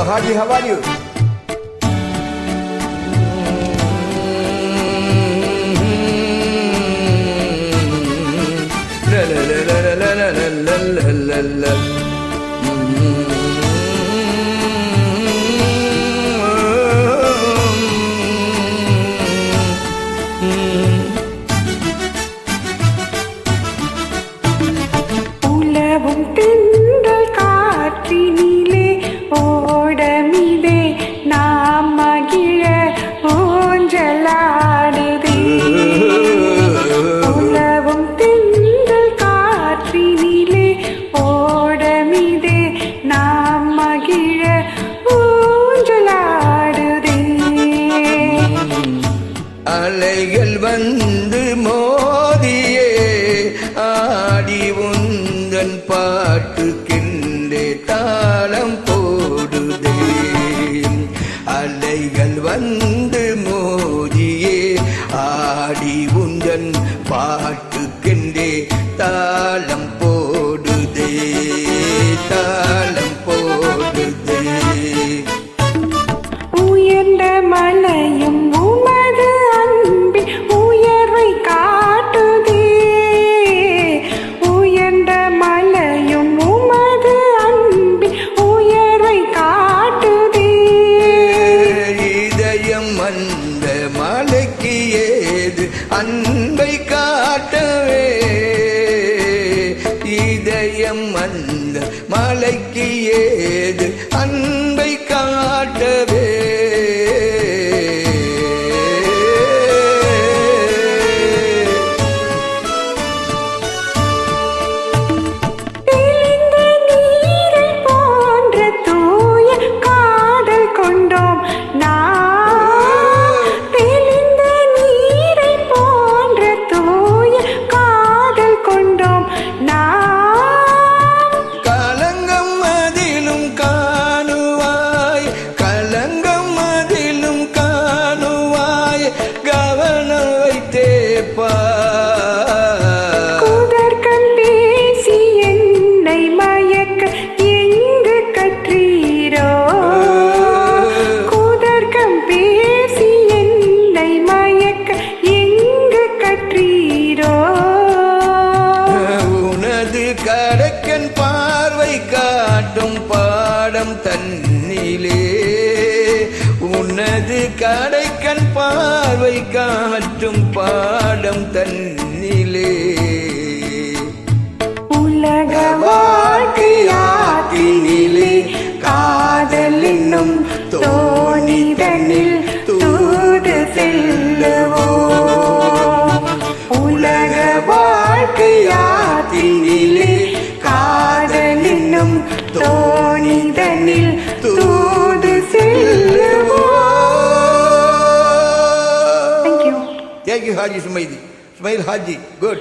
Hello, Haji, how are you? La la la la la la la la la la. உலவும் திங்கள் காற்றினிலே ஓடமிதே நாம் மகிழ ஊஞ்சலாடுதே. உலவும் திங்கள் காற்றினிலே ஓடமிதே நாம் மகிழ ஊஞ்சலாடுதே. அலைகள் வந்து மோதியே ஆடி உந்தன் பாட்டுக்கென்றே தாளம் போடுதே. அலைகள் வந்து மோதியே ஆடி உந்தன் பாட்டுக்கென்றே தாளம் போடுதே, தாளம் போடுதே. உயர்ந்த மலையும் உமது அன்பின் உயர்வை காட்டுதே. உயர்ந்த மலையும் உமது அன்பின் உயர்வை காட்டுதே. இதயம் அந்த மலைக்கு ஏது அன்பை காட்டவே. இதயம் அந்த மலைக்கு ஏது அன்பை காட்டவே. தெளிந்த நீரை போன்ற தூய காதல் கொண்டோம் நாம். தெளிந்த நீரை போன்ற தூய காதல் கொண்டோம் நாம். கலங்கம் அதிலும் காணுவாய், கலங்கம் அதிலும் காணுவாய், கவனம் வைத்தே பார். குதர்க்கம் பேசி என்னை மயக்க எங்கு கற்றீரோ. குதர்க்கம் பேசி என்னை மயக்க எங்கு கற்றீரோ. உனது கடக்கன் பார்வை காட்டும் பாடம் தன்னிலே. உனது கடைக்கன் பார்வை காட்டும் பாடம் தன்னிலே. உலக வாழ்க்கையாற்றினிலே காதல் என்னும் தோணிதனில் தூது செல்லுவோம். உலக வாழ்க்கையாற்றினிலே காதல் என்னும் தோணிதனில் தூது செல்லுவோம். Thank you. Thank you, Haji Sumaili. Ismail Haji, good.